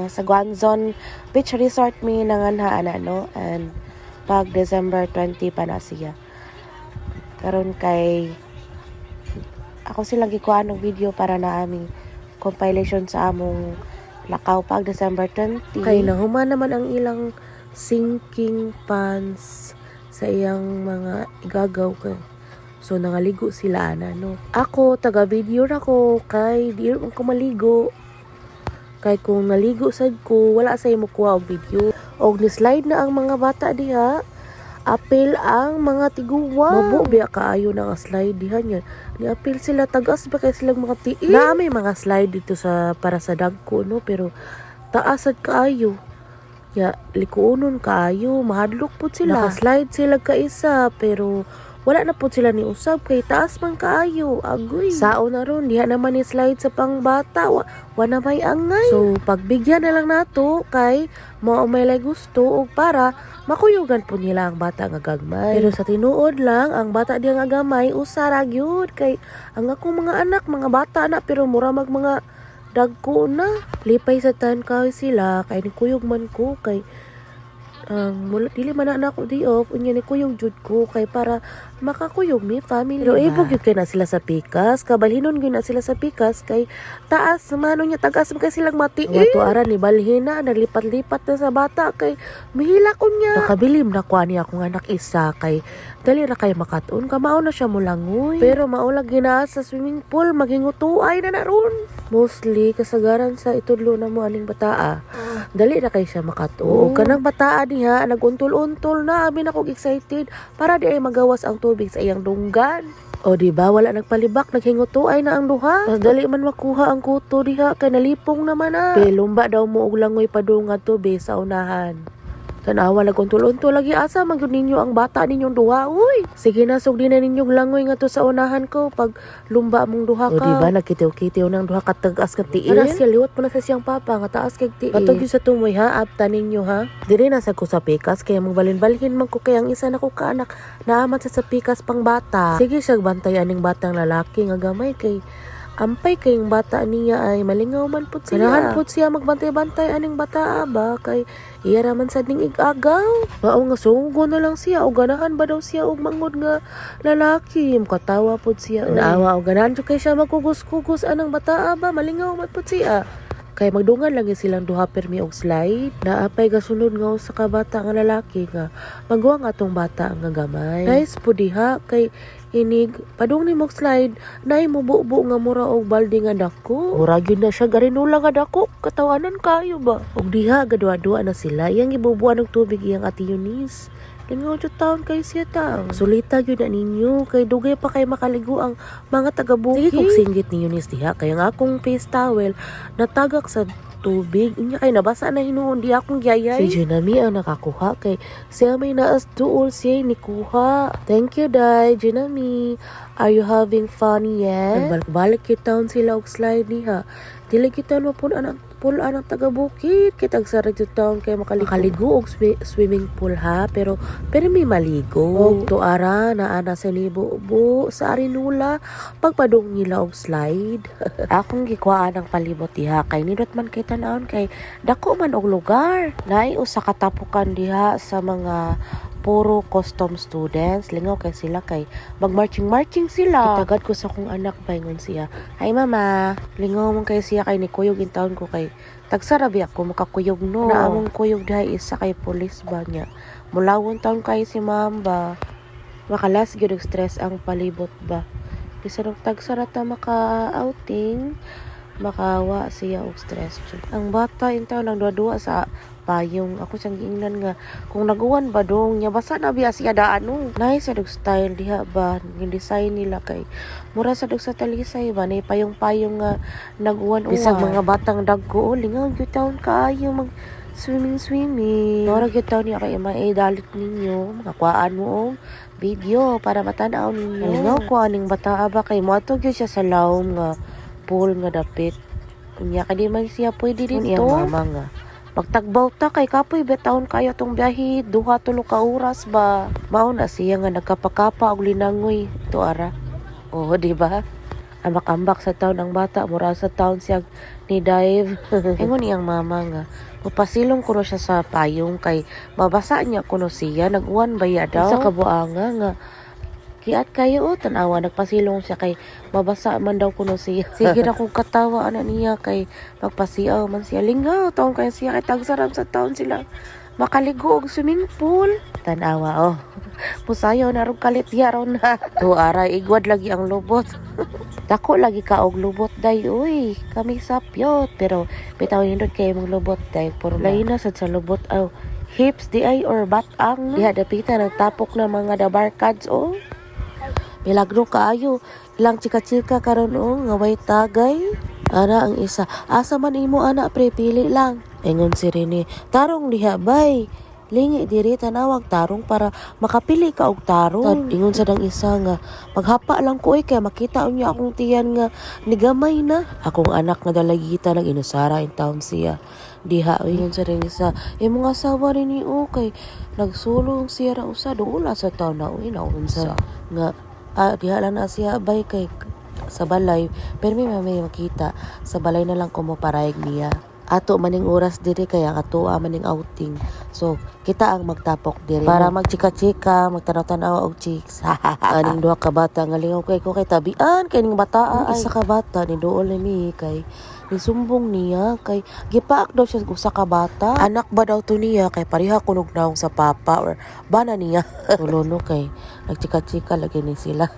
sa Guanzon Beach Resort mi nanganhaan no, and pag December 20 pa na siya. Karon kay ako silang gikuha ng video para na aming compilation sa among lakaw pag December 20. Kay nahuman naman ang ilang sinking pants sa iyang mga igagaw kay. So nangaligo sila no. Ako taga video ra ko kay di man ko maligo. Kay kung naligo sad ko wala say mo kuha og video. Og ni slide na ang mga bata diha. Apil ang mga tiguwa. Mabo biya kaayo na nga slide diha niya. Ni apil sila tagas ba kay silang mga tiil. Na may mga slide dito sa para sa dagko no, pero taas sad kaayo. Ya likuonon kaayo, mahadlok pud sila. Naka-slide sila kaisa pero wala na po sila ni usab kay taas man kaayo. Agoy. Sao na ron diha naman ni slide sa pangbata. Wala may angay. So pagbigyan na lang nato kay mao may lay gusto og para makuyugan po nila ang bata nga gagmay. Pero sa tinuod lang ang bata diha nga gamay usara gyud kay ang akong mga anak mga bata na pero mura mag mga dagko na. Lipay sa tan kahoy sila kay nikuyog man ko kay dili man na ako di off unya ni kuyog jud ko kay para makakuyog mi family. Pero ibog gyud kay na sila sa pikas, kabalhinon gyud na sila sa pikas kay taas mano nya tagas man kay silang mati. Wato ara ni balhin na naglipat-lipat na sa bata kay mihila ko nya. Nakabilim na ko ani akong anak isa kay dali ra kay makatuon kamao na siya mulangoy. Pero maulag gina sa swimming pool maghingutuay na naron. Mostly kasagaran sa itudlo na mo aning bataa. Dali ra kay siya makatuon. Kanang bataa diha naguntol-untol na abi na kog excited para di ay magawas ang tubig sa iyang dunggan. O di ba wala nagpalibak naghingutuay na ang duha. Mas dali man makuha ang kuto diha kay nalipong naman na. Lumba daw mo og langoy padungad tubig sa unahan. Tanawa naguntol-untol lagi asa magyud ninyo ang bata ninyong duha. Uy, sige na sugdi na ninyong langoy nga to sa unahan ko pag lumba mong duha ka. O di ba nagkitiw-kitiw nang duha ka tagas ka tiil. Ara siya liwat pa na sa siyang papa nga taas kay tiil. Patog sa tumoy ha, apta ninyo ha. Diri na sa ko sa pikas kaya mong balin-balhin man ko kay ang isa na ko ka anak naaman sa pikas pang bata. Sige siya bantayan ning batang lalaki nga gamay kay ampay kayong bata niya ay malingaw man pud siya. Ganahan pud siya magbantay-bantay aning bata ba kay iya raman sad ning igagaw. Mao nga sugo na lang siya o ganahan ba daw siya og mangod nga lalaki. Katawa pud siya. Naawa og ganahan jud kay siya magkugos-kugos anang bata ba malingaw man pud siya. Kay magdungan lang silang duha permi og slide. Naapay gasunod nga sa kabata nga lalaki nga magwa atong bata nga gamay. Nice pud diha kay inig padung ni mog slide nay mububo nga mura og balde nga dako. Mura gyud na siya garinula nga dako. Katawanan kayo ba? Og diha gadua-dua na sila iyang ibubuan og tubig iyang ati Eunice. Lingaw jud taon kay siya ta. Sulita gyud na ninyo kay dugay pa kay makaligo ang mga taga-bukid. Sige kog singgit ni Eunice diha kay ang akong face towel natagak sa tubig. Inya kay nabasa na hinuon di akong giyayay. Si Junami ang nakakuha kay siya may naas duol siya ni kuha. Thank you, Day. Junami, are you having fun yet? Balik kita sila og slide niha. Dili kita mapun anak pool anak taga-bukid kitag sarag jud taon kay makaligo og swimming pool ha pero may maligo og tuara na ana sa nibo sa arinula pagpadung nila og slide. Akong gikuhaan ang palibot diha kay nindot man kay tan-awon kay dako man og lugar. Nay usa ka tapukan diha sa mga puro custom students. Lingaw kay sila kay mag-marching sila. Itagad ko sa kong anak paingon siya. Hi mama, lingaw mong kay siya kay ni kuyog in taon ko kay tagsarabi ako makakuyog no. Naamong kuyog dahi isa kay pulis ba niya. Mulawon taon kay si ma'am ba. Makalas gyud og stress ang palibot ba. Bisan og tagsarata maka-outing makawa siya og stress. Ang bata in taon ang duwa sa payong ako siyang giingnan nga kung naguwan ba dong nya basa na biya siya daan no. Nice sa style diha ba yung design nila kay mura sa sa talisay ba nay payong nga naguwan bisag mga batang dagko lingaw gyud taon kaayo mag swimming nora gyud taon niya kay maidalit ninyo makakuaan mo og video para matanaw ninyo. Lingaw ko aning bata ba kay moadto gyud siya sa lawom nga pool nga dapit unya kay di man siya pwede dito mama nga pagtagbaw ta kay kapoy betawon kayo tong biyahe 2-3 ka oras ba. Mao na siya nga nagkapakapa og linangoy tuara. Oh, di ba? Ambak-ambak sa taon ang bata mura sa taon siya ni Dive. Ingon iyang mama nga papasilong kuno siya sa payong kay mabasa niya kuno siya naguwan baya daw sa kabuanga nga kiat kayo tanawa nagpasilong siya kay mabasa man daw kuno siya. Sige ra kong katawa ana niya kay magpasiaw man siya lingaw taon kay siya kay tagsarap sa taon sila makaligo og swimming pool. Tanawa pusayo na ron kalit yaron na. Tuaray igwad lagi ang lubot. Dako lagi ka og lubot day uy. Kami sapyot pero bitaw hindot kay mong lubot day puro lain na sad sa lubot hips di ay or batang. Diha dapita nagtapok na mga dabarkads milagro kaayo ilang chika-chika karon nga way tagay. Ana ang isa asa man imo ana pre pili lang. Ingon si Rene tarong diha bay. Lingi diri tanawag tarong para makapili ka og tarong. Ingon sa dang isa nga maghapa lang ko kay makita unya akong tiyan nga nigamay na. Akong anak nga dalagita nag inusara in town siya. Diha ingon sa dang isa mga asawa rin ni kay nagsulong siya ra usa doon sa taon na naunsa nga diha lang na siya bay kay sa balay pero may makita sa balay na lang ko mo parayag niya. Ato maning oras diri kaya katuwa maning outing. So, kita ang magtapok diri para magchika-chika, magtanaw-tanaw og chicks. Aning duha ka bata nga lingaw kay ko kay tabian kay ning bata ay isa ka bata ni duol ni kay nisumbong niya kay gipaak daw siya usa ka bata. Anak ba daw to niya kay pareha kunog naong sa papa or bana niya. Tulono kay nagchika-chika lagi ni sila.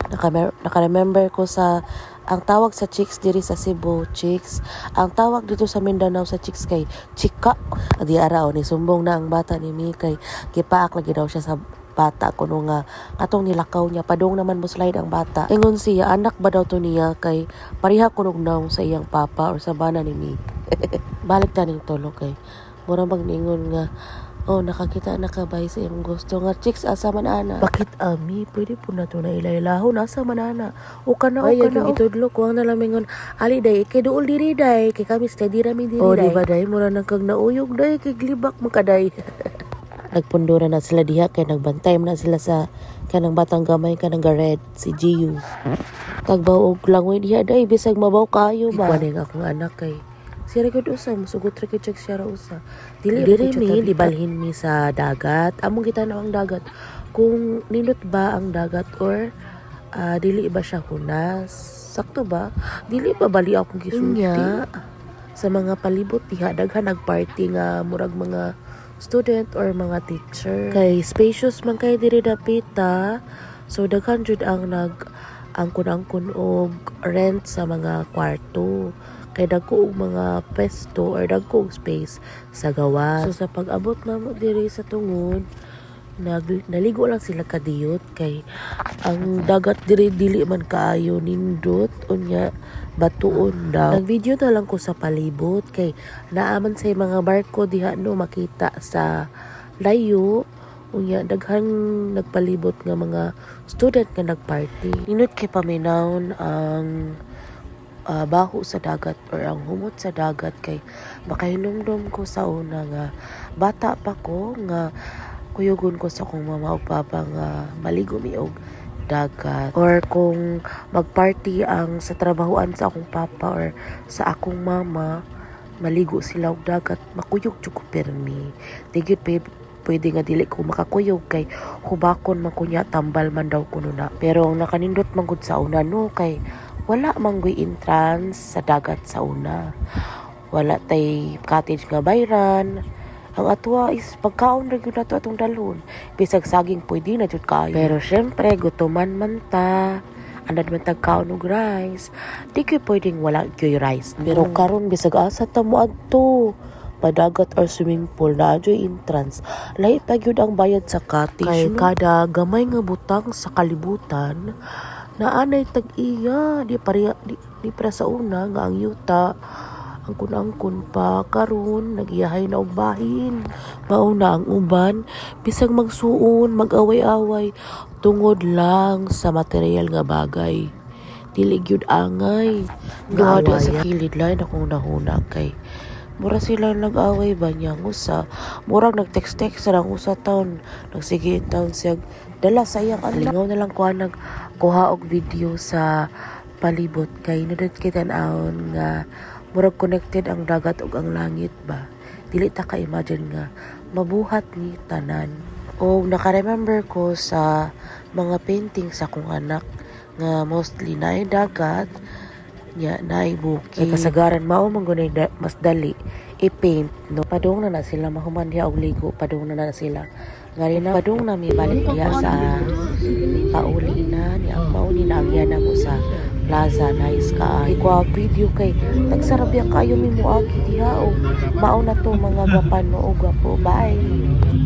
Naka-remember ko sa ang tawag sa chicks diri sa Cebu, chicks. Ang tawag dito sa Mindanao sa chicks kay chika. Di araw ni sumbong na ang bata ni Mikay. Gipaak lagi daw siya sa bata kuno nga atong nilakaw niya padong naman mo slide ang bata. Ingon siya anak ba daw to niya kay pareha kunog naong sa iyang papa or sa bana ni Mi. Balik taning tulo kay mura magningon nga nakakita na kabay sa iyong gusto nga chicks asa man ana. Bakit ami? Pwede po na to na ilailahon asa man ana. O kana itudlo ko ang nalamingon. Ali day kay duol diri day kay kami steady rami diri day. Diba day mura nang kag nauyog day kay glibak makaday. Nagpundura na sila diha kay nagbantay na sila sa kanang batang gamay kanang red si Giu. Tagbaw og langoy diha day bisag mabaw kayo ba. Ikuaning akong anak kay sira gud usa musugot ra gud siya usa. Dili mi dibalhin mi sa dagat. Among kita na ang dagat. Kung nindot ba ang dagat or dili ba siya hunas? Sakto ba? Dili ba bali akong gisulti? Sa mga palibot diha daghan nagparty nga murag mga student or mga teacher. Kay spacious man kay diri dapita. So daghan jud ang angkon-angkon og rent sa mga kwarto. Kay dagko og mga pesto or dagko og space sa gawas. So sa pag-abot namo diri sa tungod, naligo lang sila kadiyot kay ang dagat diri dili man kaayo nindot unya batuon daw. Nag-video na lang ko sa palibot kay naaman sa mga barko diha makita sa layo. Unya daghang nagpalibot nga mga student nga nagparty. Nindot kay paminawon ang baho sa dagat or ang humot sa dagat kay makahinumdum ko sa una nga bata pa ko nga kuyugon ko sa akong mama o papa nga maligo mi og dagat or kung magparty ang sa trabahoan sa akong papa or sa akong mama maligo sila og dagat makuyog jud ko permi tigit pwede nga dili ko makakuyog kay hubakon man kunya tambal man daw kuno na pero ang nakanindot man gud sa una kay wala manggoy entrance sa dagat sa una. Wala tay cottage nga bayran. Ang atwa is pagkaon ra gyud nato atong dalon. Bisag saging pwede na jud kayo. Pero syempre gutuman man ta. Andad man tagkaon og rice. Di kay pwedeng wala kay rice. Pero karon bisag asa ta mo adto. Padagat or swimming pool na adyoy entrance. Lahi pa gyud ang bayad sa cottage. Kay kada gamay nga butang sa kalibutan naanay tag-iya di para sa una nga ang yuta ang kunangkon pa karon nagiyahay na og bahin mauna ang uban bisag magsuon mag-away-away tungod lang sa material nga bagay dili gyud angay duha sa kilid lain akong nahuna kay mura sila nag-away ba niyang usa murag nag-text sa lang usa taon nagsige taon siya dala sa iyang lingaw na lang ko nagkuha og video sa palibot kay nudot kita naon nga Murag connected ang dagat ug ang langit ba. Dili ta ka imagine nga mabuhat ni tanan. O naka-remember ko sa mga painting sa akong anak nga mostly naay dagat, nya naay bukid. Kasagaran mao man gunay mas dali i-paint no. Padung na sila mahuman diha og ligo, padung na sila. Ngari na padung na mi balik diha sa pauli na ni ang mauni na agya na mo sa plaza nice ka ikuha video kay tagsarabya kayo mi moagi diha o mao na to mga gapan mo og gapo. Bye.